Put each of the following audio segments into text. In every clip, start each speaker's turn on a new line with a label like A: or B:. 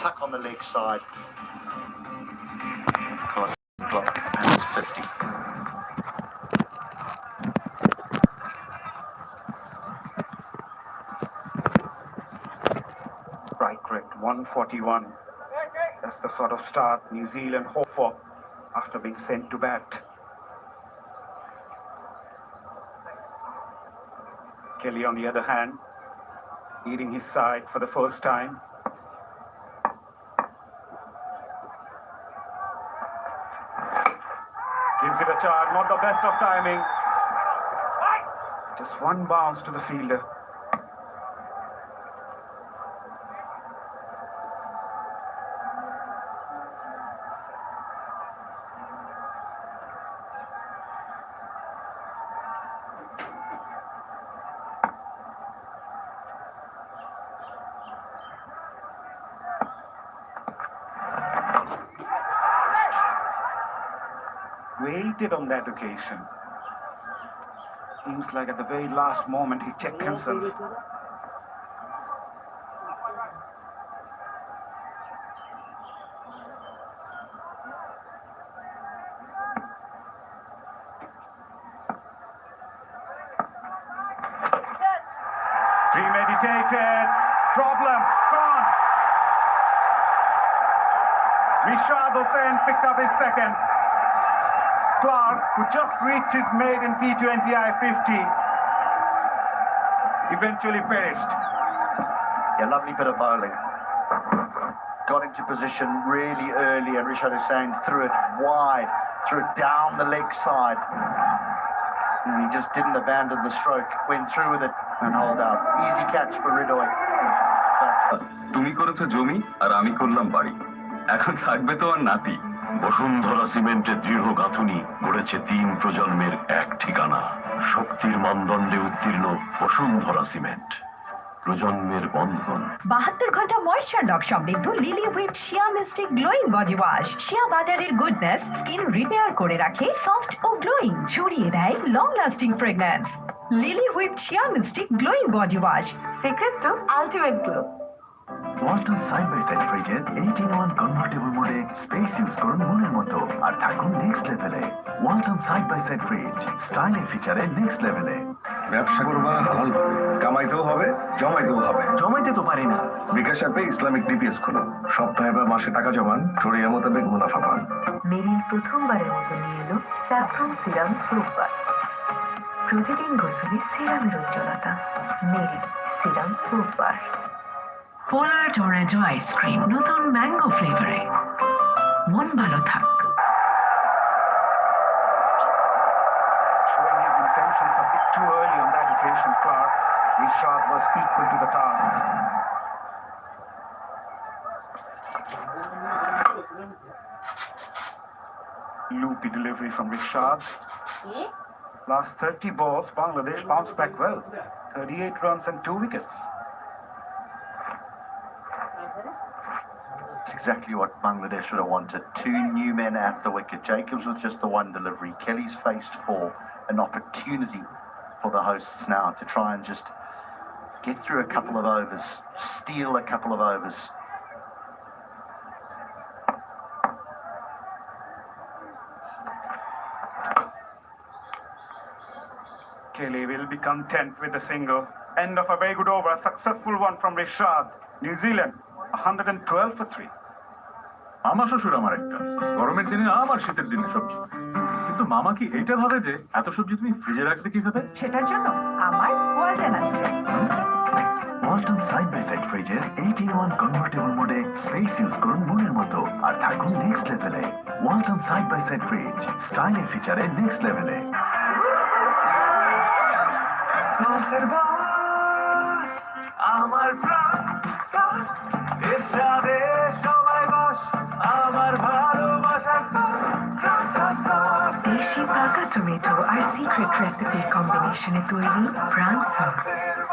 A: tuck on the leg side. Clock, and it's 50.
B: Right, correct. 141. That's the sort of start New Zealand hope for after being sent to bat. Kelly, on the other hand, leading his side for the first time. Gives it a charge, not the best of timing. Just one bounce to the fielder. Waited on that occasion. Seems like at the very last moment he checked himself. Premeditated. Problem. Gone. Rishad Hussain picked up his second. Clark, who just reached his maiden T20 I-50, eventually perished.
A: Yeah, lovely bit of bowling. Got into position really early, and Rishad Hussain threw it wide, threw it down the leg side. And he just didn't abandon the stroke, went through with it and hauled out. Easy catch for Ridoy.
C: তুমি করেছো জমি আর আমি করলাম বাড়ি, এখন থাকবে তো আর নাতি।
D: বসুন্ধরা সিমেন্টের দৃঢ় গাঁথুনি গড়েছে 3 প্রজন্মের এক ঠিকানা। শক্তির মানদণ্ডে উত্তীর্ণ বসুন্ধরা সিমেন্ট, প্রজন্মের বন্ধন।
E: 72 ঘন্টা ময়েশ্চার লক সমৃদ্ধ lily whip shea mystic glowing body wash. Shea বাটারের গুডনেস স্কিন রিপেয়ার করে রাখে সফট ও গ্লোয়িং, ছড়িয়ে দেয় long lasting fragrance. Lily whip shea mystic glowing body wash, secret to ultimate glow.
F: Walton side by side ফ্রিজের 8-in-1 convertible মোডে space use করুন মনের মতো আর থাকুন নেক্সট লেভেলে। Walton side by side fridge, styling ফিচারে নেক্সট লেভেলে।
C: ব্যবসা করবা হালাল ভাবে, কামাইতেও হবে, জমাইতেও হবে।
F: জমাইতে তো পারি না।
C: বিকাশ অ্যাপে ইসলামিক ডিপিএস খুলো, সপ্তাহে বা মাসে টাকা জমান, ছড়িয়ে মোতাবেক মুনাফা পান।
E: মেরিল প্রথমবারের মতো নিয়ে এলো স্যাফরন সিরাম সোপ বার। প্রতিদিন গোসলে সিরামের উজ্জ্বলতা। মেরিল সিরাম সোপ বার। পোলার টরেন্টো আইসক্রিম নতুন ম্যাঙ্গো ফ্লেভারে। মন ভালো থাক।
B: Showing his intentions a bit too early on that occasion, Clark. Rishad was equal to the task. Loopy delivery from Rishad. Last 30 balls, Bangladesh bounced back well. 38 runs and 2 wickets.
A: Exactly what Bangladesh would have wanted. 2 new men at the wicket. Jacobs with just the one delivery. Kelly's faced for an opportunity for the hosts now to try and just get through a couple of overs, steal a couple of overs.
B: Kelly will be content with the single. End of a very good over, a successful one from Rishad. New Zealand, 112 for 3.
C: আমার শ্বশুর আমার একটা, গরমের দিনে আমার শীতের দিনে সবজি। কিন্তু মামা কি এটা ভাবে যে এত সবজি তুমি ফ্রিজে রাখবে কিভাবে?
E: সেটার জন্য আমার ওয়ালটন আছে।
F: ওয়ালটন সাইড বাই সাইড ফ্রিজের 8-in-1 কনভার্টেবল মোডে স্পেস ইউজ করুন মনের মতো আর থাকুন নেক্সট লেভেলে। Walton side by side fridge, styling ফিচারে নেক্সট লেভেলে। আমার প্রাণ এর সাথে সবাই বাস, আমার ভালোবাসার
E: দেশি পাকা টমেটো আর সিক্রেট রেসিপির কম্বিনেশনে তৈরি প্রাণ সস,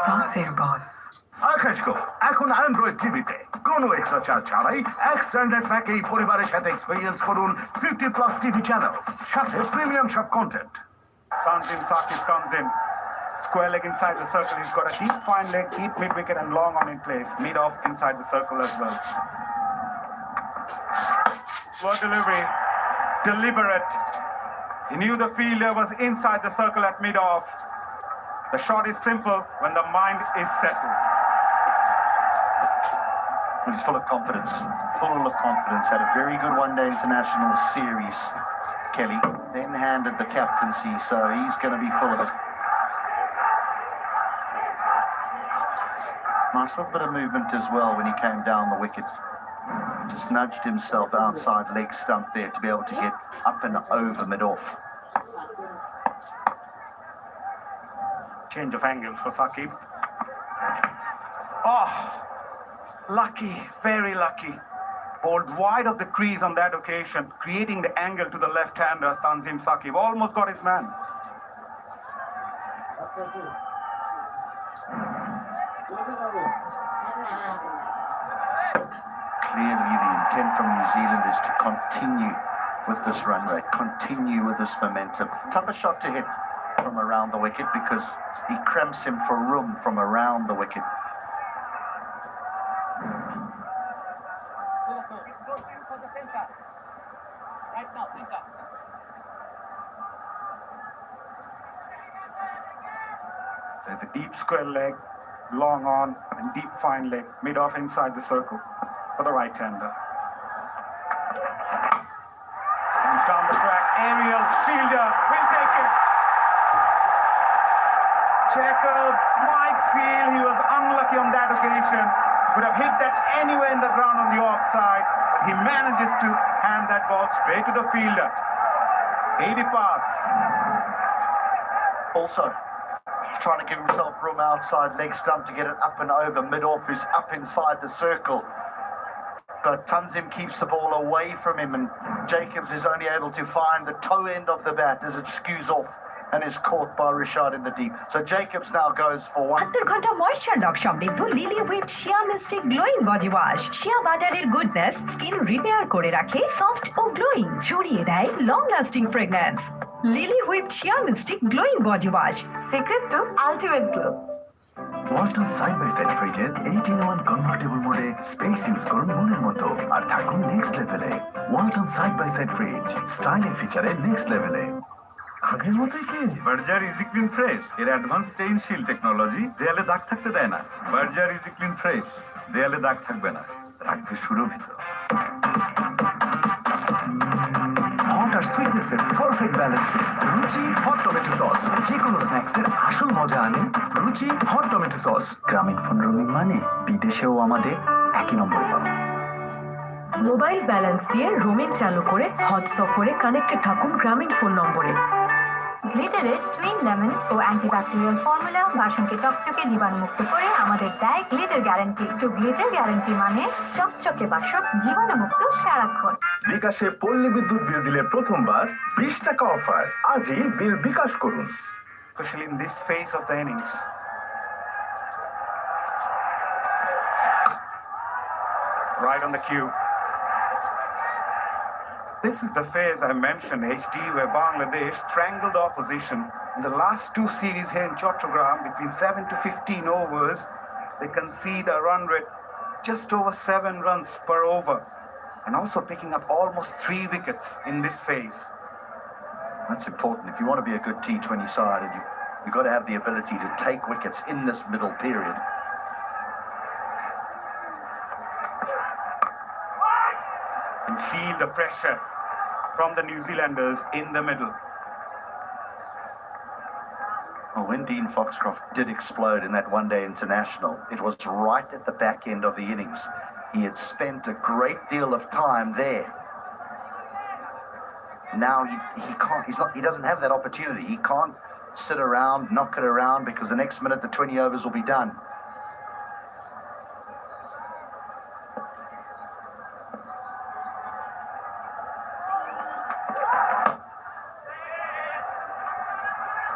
E: সসের বস।
F: আকাশগো এখন অ্যান্ড্রয়েড টিভিতে কোনো এক্সট্রা চার্জ ছাড়াই এক স্ট্যান্ডার্ড প্যাকেই পরিবারের সাথে এক্সপিরিয়েন্স করুন 50+ টিভি চ্যানেল, সাথে প্রিমিয়াম সব content.
B: Sanjim Sakib comes in. Square leg inside the circle. He's got a deep fine leg, deep mid wicket and long on in place. Mid off inside the circle as well. Poor delivery. Deliberate. He knew the fielder was inside the circle at mid-off. The shot is simple when the mind is settled.
A: He's full of confidence. Full of confidence. Had a very good one-day international series, Kelly. Then handed the captaincy, so he's going to be full of it. Nice little bit of movement as well when he came down the wicket. Just nudged himself outside leg stump there to be able to get up and over mid-off.
B: Change of angle for Saqib. Oh, lucky, very lucky. Bowled wide of the crease on that occasion, creating the angle to the left-hander, Tanzim Saqib. Almost got his man.
A: Clearly the intent from New Zealand is to continue with this run rate, continue with this momentum. Tougher shot to hit from around the wicket because he cramps him for room from around the wicket.
B: There's a deep square leg, long on, and deep fine leg, mid-off inside the circle for the right-hander. Comes down the track, aerial, fielder, will take it. Jacobs might feel he was unlucky on that occasion. Could have hit that anywhere in the ground on the offside, but he manages to hand that ball straight to the fielder. 80 pass.
A: Also, trying to give himself room outside leg stump to get it up and over mid-off, who's up inside the circle. But Tanzim keeps the ball away from him, and Jacobs is only able to find the toe end of the bat as it skews off and is caught by Rashad in the deep. So Jacobs now goes for one.
E: 70 ঘন্টা moisture lock সমৃদ্ধ lily whip shea mystic glowing body wash. Shea বাটারের goodness skin repair করে রাখে soft ও glowing, ছড়িয়ে দেয় long lasting fragrance. Lily whip shea mystic glowing body wash, secret to ultimate glow.
F: Walton side by side ফ্রিজের 8-in-1 convertible মোডে space use করুন মনের মতো আর থাকুন নেক্সট লেভেলে। Walton side by side fridge, styling ফিচারে নেক্সট লেভেলে। আগের মতোই কি?
C: বার্জার ইজি ক্লিন ফ্রেশ এর অ্যাডভান্স স্টেইন শিল টেকনোলজি দেয়ালে দাগ থাকতে দেয় না। বার্জার ইজি ক্লিন ফ্রেশ, দেয়ালে দাগ থাকবে না, রাখবে সুরভিত।
F: হট আর সুইটনেসের পারফেক্ট ব্যালেন্সে রুচি হট টমেটো সস। যে কোনো স্ন্যাক্সের আসল মজা আনে রুচি হট টমেটো সস। গ্রামীণ ফোন রোমিং মানে বিদেশেও আমাদের একই নম্বরে পাবো।
E: মোবাইল ব্যালেন্স দিয়ে রোমিং চালু করে হট সফরে কানেক্টেড থাকুন গ্রামীণ ফোন নম্বরে।
G: গ্লিটারের টুইন লেমন ও অ্যান্টিব্যাকটেরিয়াল ফর্মুলা বাসনকে চকচকে জীবাণুমুক্ত করে আমাদের দেয় গ্লিটার গ্যারান্টি। তো গ্লিটার গ্যারান্টি মানে চকচকে বাসন, জীবাণুমুক্ত সারাক্ষণ।
F: বিকাশে পল্লী বিদ্যুৎ বিল দিলে প্রথমবার 20 টাকা অফার। আজই বিল বিকাশ করুন।
B: Especially in this phase of the innings. Right on the cue. This is the phase I mentioned, HD, where Bangladesh strangled opposition. In the last two series here in Chattogram, between 7 to 15 overs, they concede a run rate just over 7 runs per over, and also picking up almost 3 wickets in this phase.
A: That's important. If you want to be a good T20 side, and you've got to have the ability to take wickets in this middle period.
B: And feel the pressure from the New Zealanders in the middle.
A: Well, when Dean Foxcroft did explode in that one-day international, it was right at the back end of the innings. He had spent a great deal of time there. Now he doesn't have that opportunity. He can't sit around, knock it around, because the next minute the 20 overs will be done.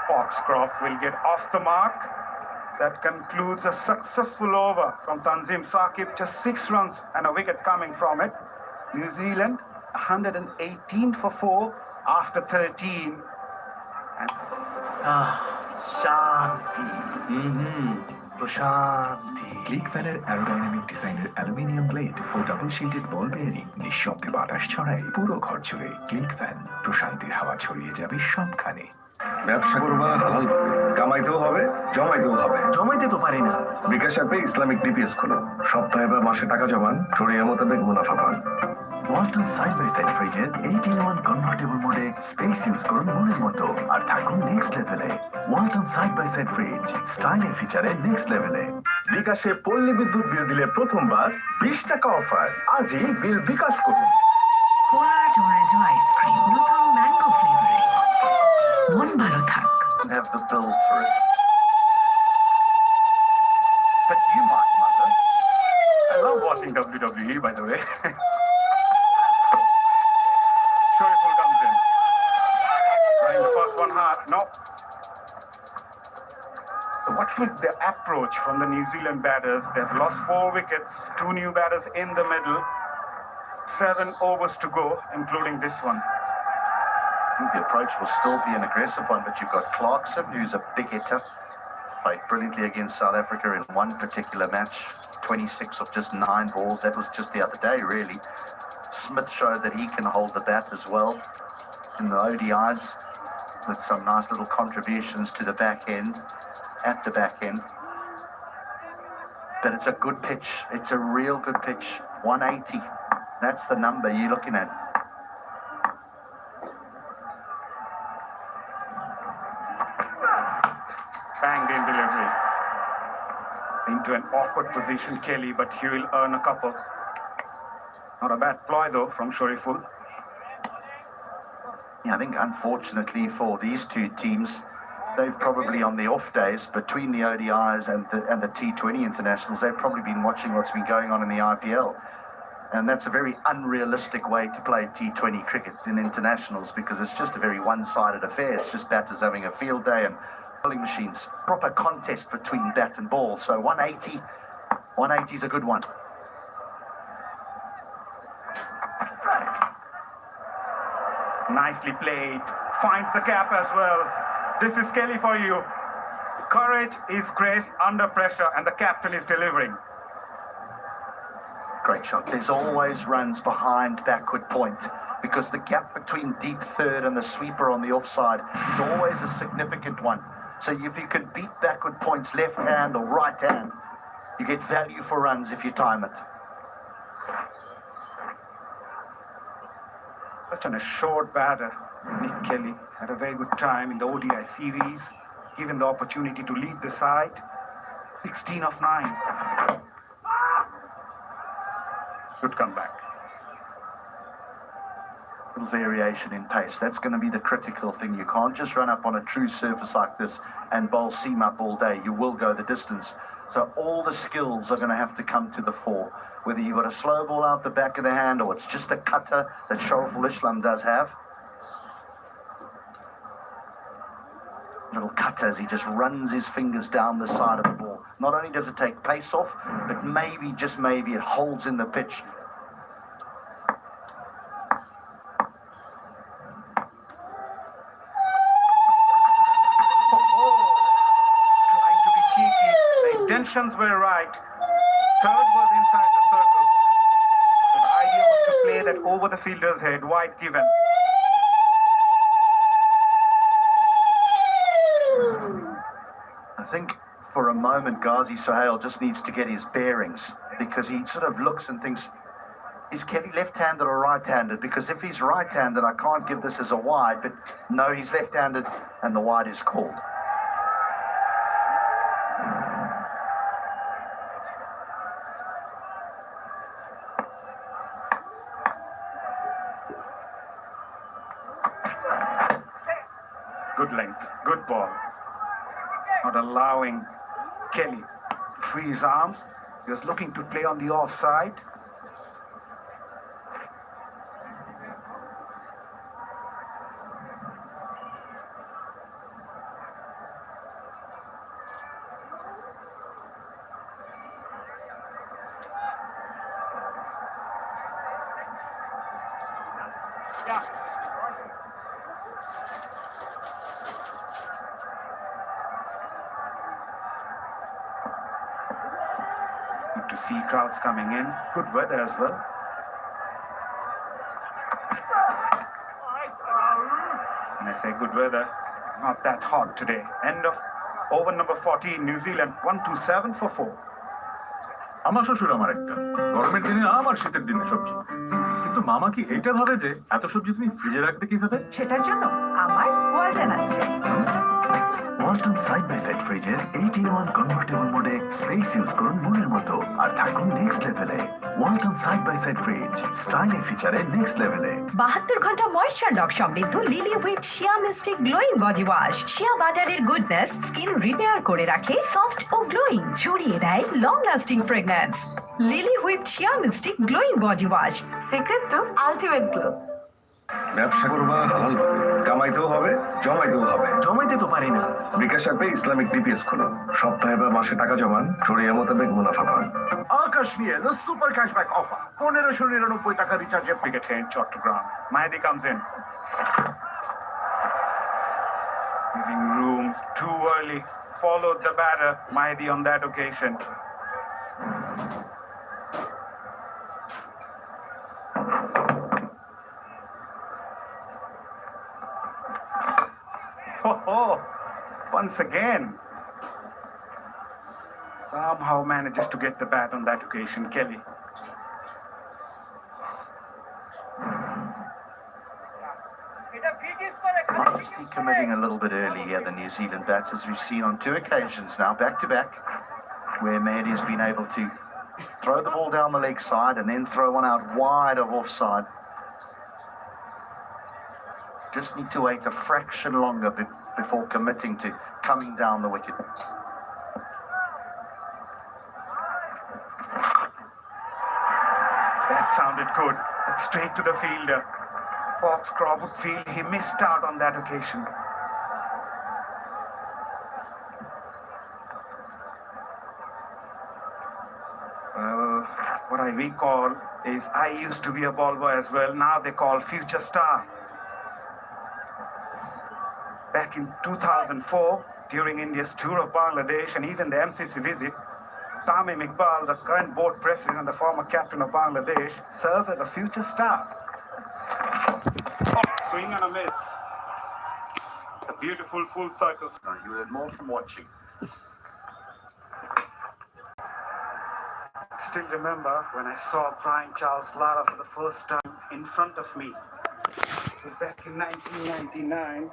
B: Foxcroft will get off the mark. That concludes a successful over from Tanzim Saqib. Just 6 runs and a wicket coming from it. New Zealand 118 for 4 after 13. And
F: শান্তি। প্রশান্তি। Click ফ্যানের aerodynamic ডিজাইনের aluminium blade O double shielded বল bearing নিঃশব্দে বাতাস ছড়ায় পুরো ঘর জুড়ে। ক্লিক ফ্যান, প্রশান্তির হাওয়া ছড়িয়ে যাবে সবখানে।
C: ব্যবসা করবা হালাল ভাবে, কামাইতেও হবে, জমাইতেও হবে।
F: জমাইতে তো পারি না।
C: বিকাশ অ্যাপে ইসলামিক ডিপিএস খোলো, সপ্তাহে বা মাসে টাকা জমান, শরিয়া মোতাবেক মুনাফা পান।
F: ওয়ালটন সাইড বাই সাইড ফ্রিজের 8-in-1 কনভার্টেবল মোডে স্পেস ইউজ করুন মনের মতো আর থাকুন নেক্সট লেভেলে। Walton side by side fridge, স্টাইলের ফিচারে নেক্সট লেভেলে।
C: বিকাশে পল্লী বিদ্যুৎ বিল দিলে প্রথমবার 20 টাকা অফার। আজই বিল বিকাশ করুন।
E: পোলার টমেটো আইসক্রিম নতুন ম্যাঙ্গো ফ্লেভারে। মন ভালো থাক।
A: Have the bill for it. But you might, Mother.
B: I love watching WWE, by the way. Shoriful comes in. Running the first one hard. No. So what was the approach from the New Zealand batters? They've lost 4 wickets, 2 new batters in the middle, 7 overs to go, including this one.
A: I think the approach will still be an aggressive one, but you've got Clarkson, who's a big hitter. Played brilliantly against South Africa in one particular match. 26 of just 9 balls. That was just the other day, really. Smith showed that he can hold the bat as well in the ODIs with some nice little contributions to the back end, at the back end. But it's a good pitch. It's a real good pitch. 180. That's the number you're looking at.
B: Banged in delivery. Into an awkward position, Kelly, but he will earn a couple. Not a bad ploy, though, from Shoriful.
A: Yeah, I think unfortunately for these two teams, they've probably on the off days between the ODIs and the T20 internationals, they've probably been watching what's been going on in the IPL. And that's a very unrealistic way to play T20 cricket in internationals because it's just a very one-sided affair. It's just batters having a field day and bowling machines. Proper contest between bat and ball. So 180 is a good one.
B: Nicely played. Finds the gap as well. This is Kelly for you. Courage is grace under pressure, and the captain is delivering.
A: Great shot. There's always runs behind backward point because the gap between deep third and the sweeper on the offside is always a significant one. So if you can beat backward points left hand or right hand, you get value for runs if you time it.
B: Such an assured batter. Nick Kelly had a very good time in the ODI series, given the opportunity to lead the side. 16 of 9. Good comeback.
A: Little variation in pace. That's going to be the critical thing. You can't just run up on a true surface like this and bowl seam up all day. You will go the distance. So all the skills are going to have to come to the fore. Whether you've got a slow ball out the back of the hand or it's just a cutter that Shoriful Islam does have. Little cutter as he just runs his fingers down the side of the ball. Not only does it take pace off, but maybe, just maybe, it holds in the pitch.
B: Trying to be cheeky. The intentions were right. Third was inside the circle. The idea was to play that over the fielder's head, wide given.
A: I think for a moment Ghazi Sohail just needs to get his bearings because he sort of looks and thinks, is Kelly left-handed or right-handed? Because if he's right-handed, I can't give this as a wide, but no, he's left-handed and the wide is called.
B: Good length, good ball. Not allowing Kelly to free his arms. He was looking to play on the offside. Yeah. see crowds coming in. Good weather as well. And I say good weather, not that hot today. End of over number 14, New Zealand, 127 for 4.
C: আমার শ্বশুর আমার একটা গরমের দিনে আমার শীতের দিনে সবজি, কিন্তু মামা কি এইটা ভাবে যে এত সবজি তুমি ফ্রিজে রাখবে কিভাবে?
E: সেটার জন্য আমার ওয়ালটন আছে।
F: ওয়ালটন সাইড বাই সাইড ফ্রিজের 8-in-1 কনভার্টেবল মোডে স্পেস ইউজ করুন মনের মতো আর থাকুন নেক্সট লেভেলে। Walton side by side fridge, stylish ফিচারে নেক্সট লেভেলে।
E: 72 ঘন্টা ময়েশ্চার লক সমৃদ্ধ lily whip shea mystic glowing body wash. Shea বাটারের গুডনেস স্কিন রিপেয়ার করে রাখে সফট ও গ্লোয়িং, ছড়িয়ে দেয় long lasting fragrance. Lily whip shea mystic glowing body wash, secret to ultimate glow.
H: ব্যবসা করবা হালাল ভাবে, কামাইতেও হবে জমাইতেও হবে।
F: জমাইতে তো পারি না।
H: বিকাশ অ্যাপে ইসলামিক ডিপিএস খুলো, সপ্তাহে বা মাসে টাকা জমান, শরিয়া মোতাবেক মুনাফা পান।
A: আকাশ নিয়ে the super cashback offer 1599 টাকা রিচার্জে
B: Cricket here in Chattogram. Mahdi comes in. Giving room too early. Followed the batter, Mahdi on that occasion. Oh, once again. Somehow manages to get the bat on that occasion, Kelly.
A: Must be committing a little bit early here, the New Zealand batters. We've seen on 2 occasions now, back to back, where Mahdi has been able to throw the ball down the leg side and then throw one out wide of offside. Just need to wait a fraction longer before committing to coming down the wicket.
B: That sounded good. But straight to the fielder. Foxcroft would feel he missed out on that occasion. Well, what I recall is I used to be a ball boy as well. Now they call future star. Back in 2004, during India's tour of Bangladesh and even the MCC visit, Tamim Iqbal, the current board president and the former captain of Bangladesh, served as a future star. Swing and a miss. A beautiful full circle.
A: You learn more from watching.
B: Still remember when I saw Brian Charles Lara for the first time in front of me. It was back in 1999.